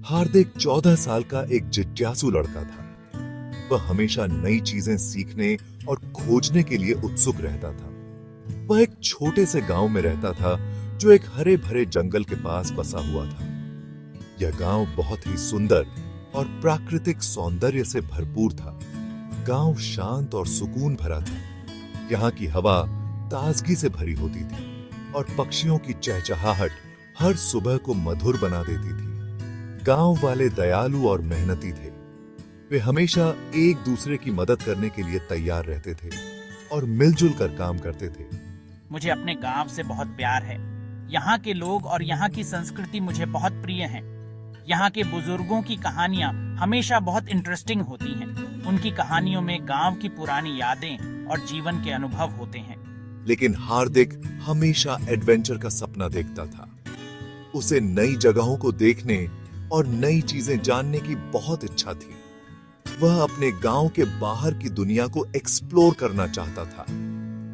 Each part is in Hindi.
हार्दिक 14 साल का एक जिज्ञासु लड़का था। वह हमेशा नई चीजें सीखने और खोजने के लिए उत्सुक रहता था। वह एक छोटे से गांव में रहता था जो एक हरे भरे जंगल के पास बसा हुआ था। यह गांव बहुत ही सुंदर और प्राकृतिक सौंदर्य से भरपूर था। गांव शांत और सुकून भरा था। यहाँ की हवा ताजगी से भरी होती थी और पक्षियों की चहचहाहट हर सुबह को मधुर बना देती थी। गांव वाले दयालु और मेहनती थे। वे हमेशा एक दूसरे की मदद करने के लिए तैयार रहते थे और मिलजुल कर काम करते थे। मुझे अपने गांव से बहुत प्यार है। यहाँ के लोग और यहाँ की संस्कृति मुझे बहुत प्रिय हैं। यहाँ के बुजुर्गों की कहानियाँ हमेशा बहुत इंटरेस्टिंग होती हैं। उनकी कहानियों में गांव की पुरानी यादें और जीवन के अनुभव होते हैं। लेकिन हार्दिक हमेशा एडवेंचर का सपना देखता था। उसे नई जगहों को देखने और नई चीजें जानने की बहुत इच्छा थी। वह अपने गांव के बाहर की दुनिया को एक्सप्लोर करना चाहता था।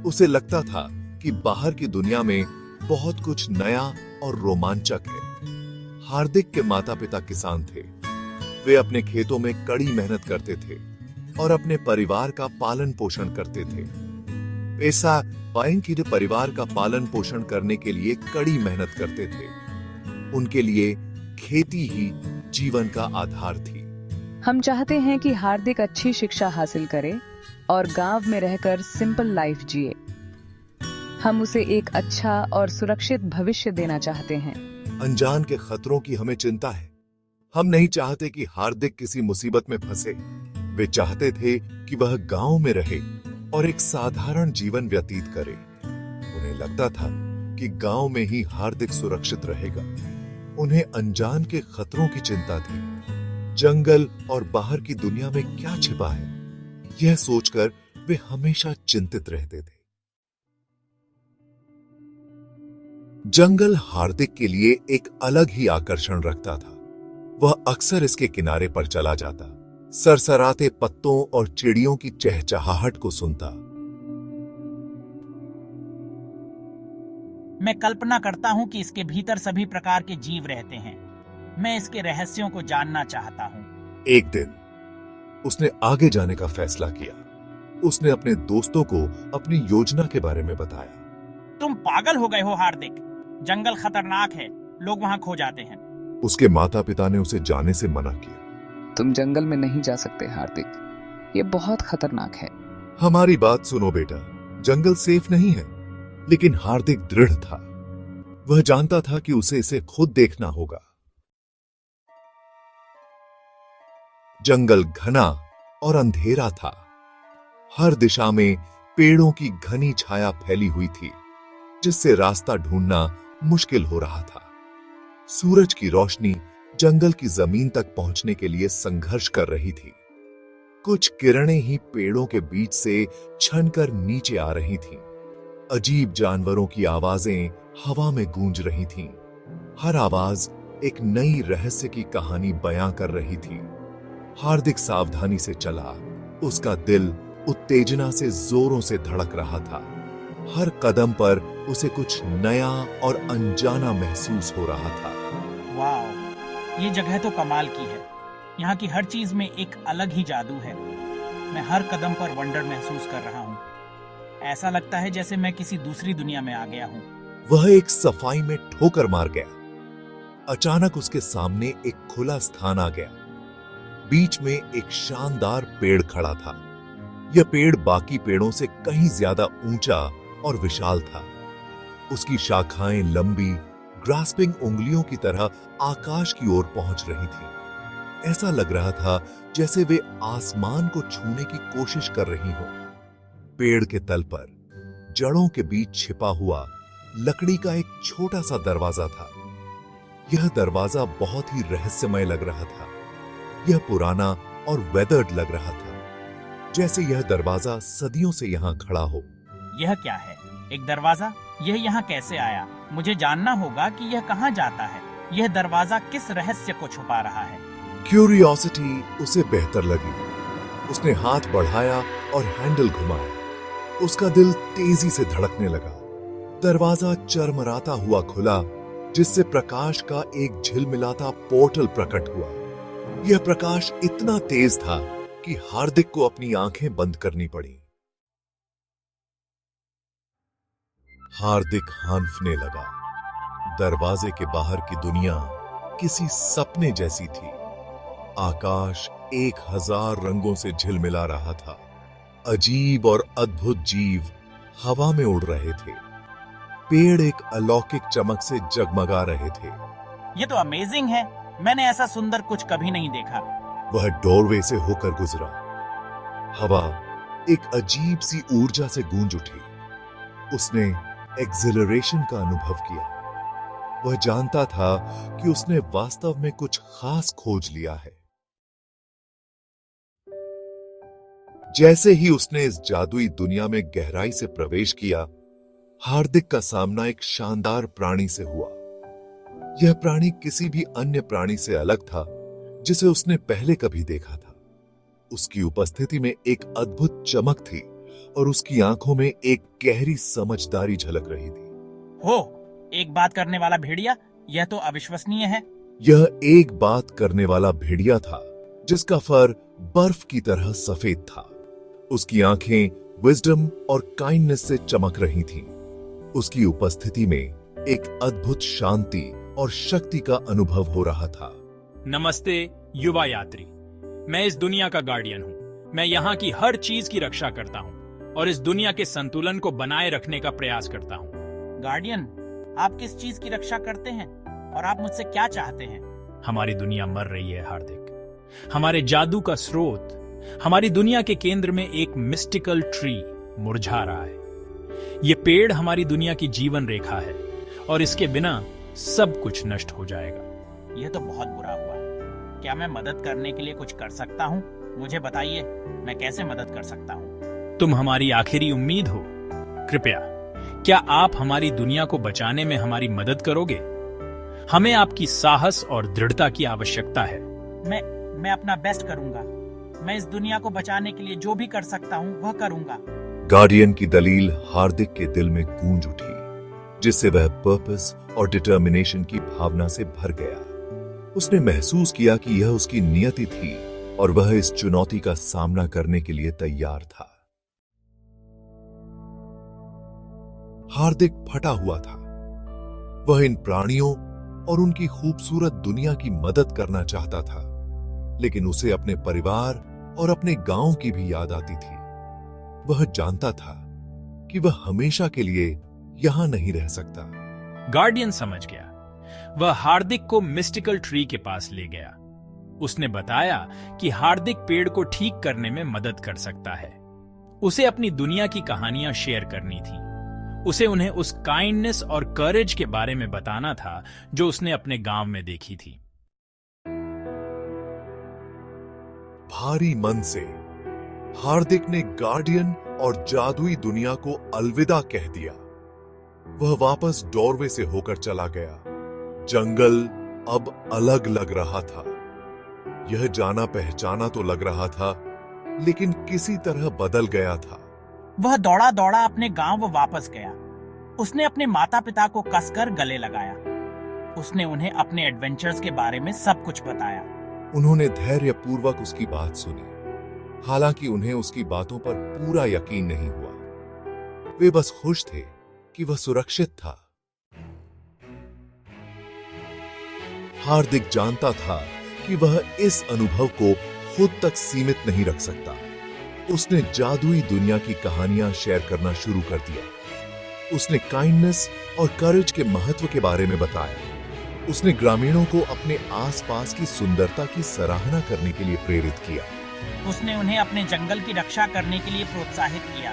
उसे लगता था कि बाहर की दुनिया में बहुत कुछ नया और रोमांचक है। हार्दिक के माता पिता किसान थे। वे अपने खेतों में कड़ी मेहनत करते थे और अपने परिवार का पालन पोषण करते थे। ऐसा की परिवार का पालन पोषण करने के लिए कड़ी मेहनत करते थे। उनके लिए खेती ही जीवन का आधार थी। हम चाहते हैं कि हार्दिक अच्छी शिक्षा हासिल करे और गांव में रहकर सिंपल लाइफ जिए। हम उसे एक अच्छा और सुरक्षित भविष्य देना चाहते हैं। अनजान के खतरों की हमें चिंता है। हम नहीं चाहते कि हार्दिक किसी मुसीबत में फंसे। वे चाहते थे कि वह गांव में रहे और एक साधारण जीवन व्यतीत करे। उन्हें लगता था कि गांव में ही हार्दिक सुरक्षित रहेगा। उन्हें अनजान के खतरों की चिंता थी। जंगल और बाहर की दुनिया में क्या छिपा है, यह सोचकर वे हमेशा चिंतित रहते थे। जंगल हार्दिक के लिए एक अलग ही आकर्षण रखता था। वह अक्सर इसके किनारे पर चला जाता, सरसराते पत्तों और चिड़ियों की चहचहाहट को सुनता। मैं कल्पना करता हूँ कि इसके भीतर सभी प्रकार के जीव रहते हैं। मैं इसके रहस्यों को जानना चाहता हूँ। एक दिन उसने आगे जाने का फैसला किया। उसने अपने दोस्तों को अपनी योजना के बारे में बताया। तुम पागल हो गए हो हार्दिक। जंगल खतरनाक है। लोग वहाँ खो जाते हैं। उसके माता पिता ने उसे जाने से मना किया। तुम जंगल में नहीं जा सकते हार्दिक, ये बहुत खतरनाक है। हमारी बात सुनो बेटा, जंगल सेफ नहीं है। लेकिन हार्दिक दृढ़ था। वह जानता था कि उसे इसे खुद देखना होगा। जंगल घना और अंधेरा था। हर दिशा में पेड़ों की घनी छाया फैली हुई थी, जिससे रास्ता ढूंढना मुश्किल हो रहा था। सूरज की रोशनी जंगल की जमीन तक पहुंचने के लिए संघर्ष कर रही थी। कुछ किरणें ही पेड़ों के बीच से छनकर नीचे आ रही थीं। अजीब जानवरों की आवाजें हवा में गूंज रही थीं। हर आवाज एक नई रहस्य की कहानी बयां कर रही थी। हार्दिक सावधानी से चला। उसका दिल उत्तेजना से जोरों से धड़क रहा था। हर कदम पर उसे कुछ नया और अनजाना महसूस हो रहा था। वाह, ये जगह तो कमाल की है। यहाँ की हर चीज में एक अलग ही जादू है। मैं हर कदम पर वंडर महसूस कर रहा हूँ। ऐसा लगता है जैसे मैं किसी दूसरी दुनिया में आ गया हूँ। वह एक सफाई में ठोकर मार गया। अचानक उसके सामने एक खुला स्थान आ गया। बीच में एक शानदार पेड़ खड़ा था। यह पेड़ बाकी पेड़ों से कहीं ज्यादा ऊंचा और विशाल था। उसकी शाखाएं लंबी, ग्रास्पिंग उंगलियों की तरह आकाश की ओर पहुंच रही थी। ऐसा लग रहा था जैसे वे आसमान को छूने की कोशिश कर रही हो। पेड़ के तल पर जड़ों के बीच छिपा हुआ लकड़ी का एक छोटा सा दरवाजा था। यह दरवाजा बहुत ही रहस्यमय लग रहा था। यह पुराना और वेदर्ड लग रहा था, जैसे यह दरवाजा सदियों से यहाँ खड़ा हो। यह क्या है? एक दरवाजा? यह यहाँ कैसे आया? मुझे जानना होगा कि यह कहाँ जाता है। यह दरवाजा किस रहस्य को छुपा रहा है? क्यूरियोसिटी उसे बेहतर लगी। उसने हाथ बढ़ाया और हैंडल घुमाया। उसका दिल तेजी से धड़कने लगा। दरवाजा चरमराता हुआ खुला जिससे प्रकाश का एक झिलमिलाता पोर्टल प्रकट हुआ। यह प्रकाश इतना तेज था कि हार्दिक को अपनी आंखें बंद करनी पड़ी। हार्दिक हांफने लगा। दरवाजे के बाहर की दुनिया किसी सपने जैसी थी। आकाश 1000 रंगों से झिलमिला रहा था। अजीब और अद्भुत जीव हवा में उड़ रहे थे। पेड़ एक अलौकिक चमक से जगमगा रहे थे। ये तो अमेजिंग है। मैंने ऐसा सुंदर कुछ कभी नहीं देखा। वह डोरवे से होकर गुजरा। हवा एक अजीब सी ऊर्जा से गूंज उठी। उसने एक्सिलरेशन का अनुभव किया। वह जानता था कि उसने वास्तव में कुछ खास खोज लिया है। जैसे ही उसने इस जादुई दुनिया में गहराई से प्रवेश किया, हार्दिक का सामना एक शानदार प्राणी से हुआ। यह प्राणी किसी भी अन्य प्राणी से अलग था जिसे उसने पहले कभी देखा था। उसकी उपस्थिति में एक अद्भुत चमक थी और उसकी आंखों में एक गहरी समझदारी झलक रही थी। हो, एक बात करने वाला भेड़िया, यह तो अविश्वसनीय है। यह एक बात करने वाला भेड़िया था जिसका फर बर्फ की तरह सफेद था। उसकी आंखें विजडम और काइंडनेस से चमक रही थीं। उसकी उपस्थिति में एक अद्भुत शांति और शक्ति का अनुभव हो रहा था। नमस्ते युवा यात्री, मैं इस दुनिया का गार्डियन हूँ। मैं यहाँ की हर चीज की रक्षा करता हूँ और इस दुनिया के संतुलन को बनाए रखने का प्रयास करता हूँ। गार्डियन, आप किस चीज की रक्षा करते हैं और आप मुझसे क्या चाहते हैं? हमारी दुनिया मर रही है हार्दिक। हमारे जादू का स्रोत, हमारी दुनिया के केंद्र में एक मिस्टिकल ट्री मुरझा रहा है। ये पेड़ हमारी दुनिया की जीवन रेखा है और इसके बिना सब कुछ नष्ट हो जाएगा। यह तो बहुत बुरा हुआ। क्या मैं मदद करने के लिए कुछ कर सकता हूँ? मुझे बताइए, मैं कैसे मदद कर सकता हूँ? तुम हमारी आखिरी उम्मीद हो। कृपया, क्या आप हमारी दुनिया को बचाने में हमारी मदद करोगे? हमें आपकी साहस और दृढ़ता की आवश्यकता है। मैं अपना बेस्ट करूंगा। मैं इस दुनिया को बचाने के लिए जो भी कर सकता हूँ वह करूंगा। गार्डियन की दलील हार्दिक के दिल में गूंज उठी, जिससे वह पर्पस और डिटर्मिनेशन की भावना से भर गया। उसने महसूस किया कि यह उसकी नियति थी और वह इस चुनौती का सामना करने के लिए तैयार था। हार्दिक फटा हुआ था। वह इन प्राणियों और उनकी खूबसूरत दुनिया की मदद करना चाहता था, लेकिन उसे अपने परिवार और अपने गांव की भी याद आती थी। वह जानता था कि वह हमेशा के लिए यहां नहीं रह सकता। गार्डियन समझ गया। वह हार्दिक को मिस्टिकल ट्री के पास ले गया। उसने बताया कि हार्दिक पेड़ को ठीक करने में मदद कर सकता है। उसे अपनी दुनिया की कहानियां शेयर करनी थी। उसे उन्हें उस काइंडनेस और करेज के बारे में बताना था जो उसने अपने गांव में देखी थी। भारी मन से हार्दिक ने गार्डियन और जादुई दुनिया को अलविदा कह दिया। वह वापस डोरवे से होकर चला गया। जंगल अब अलग लग रहा था। यह जाना पहचाना तो लग रहा था, लेकिन किसी तरह बदल गया था। वह दौड़ा दौड़ा अपने गांव वापस गया। उसने अपने माता पिता को कसकर गले लगाया। उसने उन्हें अपने एडवेंचर्स के बारे में सब कुछ बताया। उन्होंने धैर्यपूर्वक उसकी बात सुनी, हालांकि उन्हें उसकी बातों पर पूरा यकीन नहीं हुआ। वे बस खुश थे कि वह सुरक्षित था। हार्दिक जानता था कि वह इस अनुभव को खुद तक सीमित नहीं रख सकता। उसने जादुई दुनिया की कहानियां शेयर करना शुरू कर दिया। उसने काइंडनेस और करेज के महत्व के बारे में बताया। उसने ग्रामीणों को अपने आसपास की सुंदरता की सराहना करने के लिए प्रेरित किया। उसने उन्हें अपने जंगल की रक्षा करने के लिए प्रोत्साहित किया।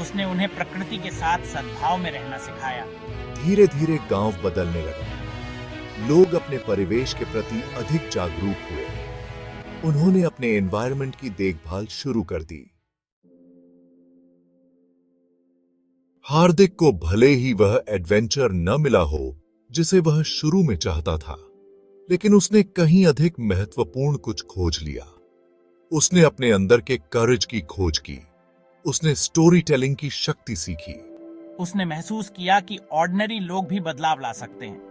उसने उन्हें प्रकृति के साथ सद्भाव में रहना सिखाया। धीरे धीरे गांव बदलने लगा। लोग अपने परिवेश के प्रति अधिक जागरूक हुए। उन्होंने अपने एनवायरनमेंट की देखभाल शुरू कर दी। हार्दिक को भले ही वह एडवेंचर न मिला हो जिसे वह शुरू में चाहता था, लेकिन उसने कहीं अधिक महत्वपूर्ण कुछ खोज लिया। उसने अपने अंदर के करेज की खोज की। उसने स्टोरी टेलिंग की शक्ति सीखी। उसने महसूस किया कि ऑर्डिनरी लोग भी बदलाव ला सकते हैं।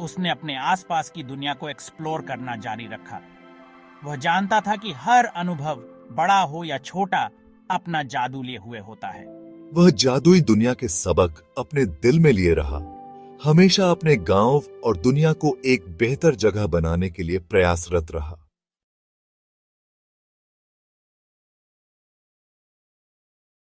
उसने अपने आसपास की दुनिया को एक्सप्लोर करना जारी रखा। वह जानता था कि हर अनुभव, बड़ा हो या छोटा, अपना जादू लिए हुए होता है। वह जादुई दुनिया के सबक अपने दिल में लिए रहा, हमेशा अपने गांव और दुनिया को एक बेहतर जगह बनाने के लिए प्रयासरत रहा।